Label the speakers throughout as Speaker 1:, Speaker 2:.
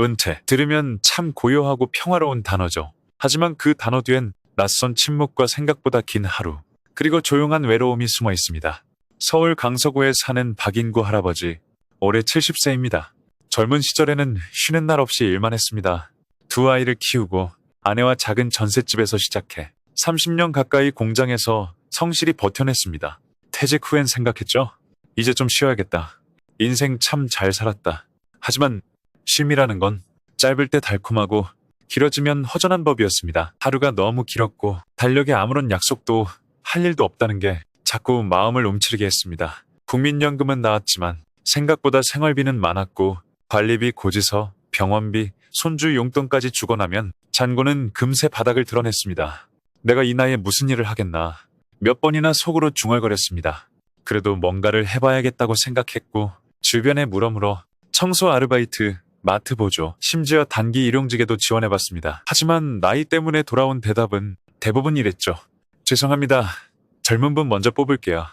Speaker 1: 은퇴. 들으면 참 고요하고 평화로운 단어죠. 하지만 그 단어 뒤엔 낯선 침묵과 생각보다 긴 하루, 그리고 조용한 외로움이 숨어 있습니다. 서울 강서구에 사는 박인구 할아버지. 올해 70세입니다. 젊은 시절에는 쉬는 날 없이 일만 했습니다. 두 아이를 키우고 아내와 작은 전셋집에서 시작해 30년 가까이 공장에서 성실히 버텨냈습니다. 퇴직 후엔 생각했죠. 이제 좀 쉬어야겠다. 인생 참 잘 살았다. 하지만 쉼이라는 건 짧을 때 달콤하고 길어지면 허전한 법이었습니다. 하루가 너무 길었고 달력에 아무런 약속도 할 일도 없다는 게 자꾸 마음을 움츠리게 했습니다. 국민연금은 나왔지만 생각보다 생활비는 많았고 관리비, 고지서, 병원비, 손주 용돈까지 주고 나면 잔고는 금세 바닥을 드러냈습니다. 내가 이 나이에 무슨 일을 하겠나. 몇 번이나 속으로 중얼거렸습니다. 그래도 뭔가를 해봐야겠다고 생각했고 주변에 물어물어 청소 아르바이트, 마트 보조, 심지어 단기 일용직에도 지원해봤습니다. 하지만 나이 때문에 돌아온 대답은 대부분 이랬죠. 죄송합니다. 젊은 분 먼저 뽑을게요.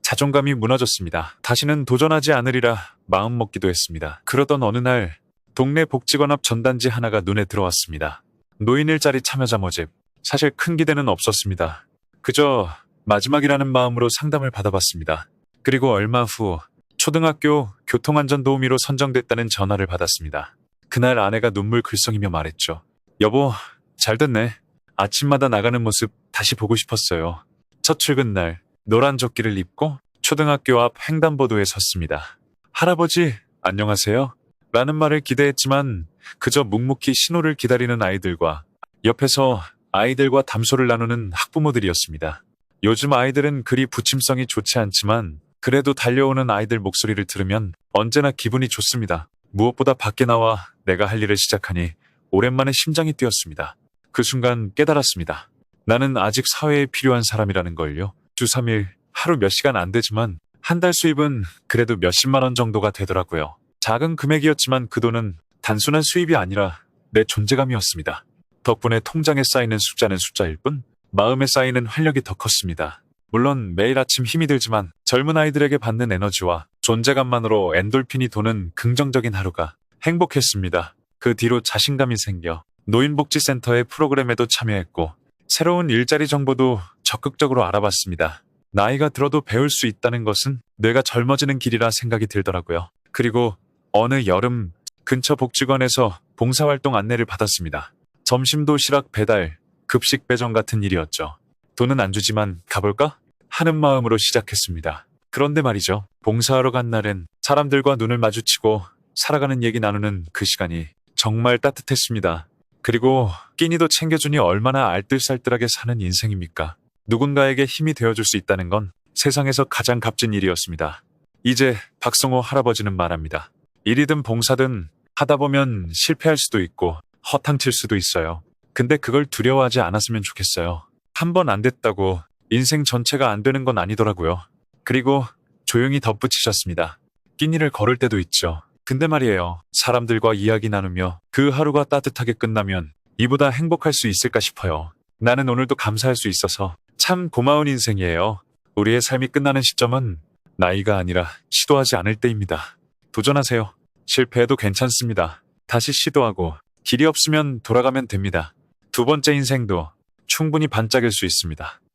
Speaker 1: 자존감이 무너졌습니다. 다시는 도전하지 않으리라 마음먹기도 했습니다. 그러던 어느 날 동네 복지관 앞 전단지 하나가 눈에 들어왔습니다. 노인 일자리 참여자 모집. 사실 큰 기대는 없었습니다. 그저 마지막이라는 마음으로 상담을 받아봤습니다. 그리고 얼마 후 초등학교 교통안전도우미로 선정됐다는 전화를 받았습니다. 그날 아내가 눈물 글썽이며 말했죠. 여보, 잘 됐네. 아침마다 나가는 모습 다시 보고 싶었어요. 첫 출근 날 노란 조끼를 입고 초등학교 앞 횡단보도에 섰습니다. 할아버지, 안녕하세요. 라는 말을 기대했지만 그저 묵묵히 신호를 기다리는 아이들과 옆에서 아이들과 담소를 나누는 학부모들이었습니다. 요즘 아이들은 그리 부침성이 좋지 않지만 그래도 달려오는 아이들 목소리를 들으면 언제나 기분이 좋습니다. 무엇보다 밖에 나와 내가 할 일을 시작하니 오랜만에 심장이 뛰었습니다. 그 순간 깨달았습니다. 나는 아직 사회에 필요한 사람이라는 걸요. 주 3일, 하루 몇 시간 안 되지만 한 달 수입은 그래도 몇십만 원 정도가 되더라고요. 작은 금액이었지만 그 돈은 단순한 수입이 아니라 내 존재감이었습니다. 덕분에 통장에 쌓이는 숫자는 숫자일 뿐 마음에 쌓이는 활력이 더 컸습니다. 물론 매일 아침 힘이 들지만 젊은 아이들에게 받는 에너지와 존재감만으로 엔돌핀이 도는 긍정적인 하루가 행복했습니다. 그 뒤로 자신감이 생겨 노인복지센터의 프로그램에도 참여했고 새로운 일자리 정보도 적극적으로 알아봤습니다. 나이가 들어도 배울 수 있다는 것은 뇌가 젊어지는 길이라 생각이 들더라고요. 그리고 어느 여름 근처 복지관에서 봉사활동 안내를 받았습니다. 점심 도시락 배달, 급식 배정 같은 일이었죠. 돈은 안 주지만 가볼까? 하는 마음으로 시작했습니다. 그런데 말이죠. 봉사하러 간 날엔 사람들과 눈을 마주치고 살아가는 얘기 나누는 그 시간이 정말 따뜻했습니다. 그리고 끼니도 챙겨주니 얼마나 알뜰살뜰하게 사는 인생입니까? 누군가에게 힘이 되어줄 수 있다는 건 세상에서 가장 값진 일이었습니다. 이제 박성호 할아버지는 말합니다. 일이든 봉사든 하다 보면 실패할 수도 있고 허탕칠 수도 있어요. 근데 그걸 두려워하지 않았으면 좋겠어요. 한 번 안 됐다고 인생 전체가 안 되는 건 아니더라고요. 그리고 조용히 덧붙이셨습니다. 끼니를 걸을 때도 있죠. 근데 말이에요. 사람들과 이야기 나누며 그 하루가 따뜻하게 끝나면 이보다 행복할 수 있을까 싶어요. 나는 오늘도 감사할 수 있어서 참 고마운 인생이에요. 우리의 삶이 끝나는 시점은 나이가 아니라 시도하지 않을 때입니다. 도전하세요. 실패해도 괜찮습니다. 다시 시도하고 길이 없으면 돌아가면 됩니다. 두 번째 인생도 충분히 반짝일 수 있습니다.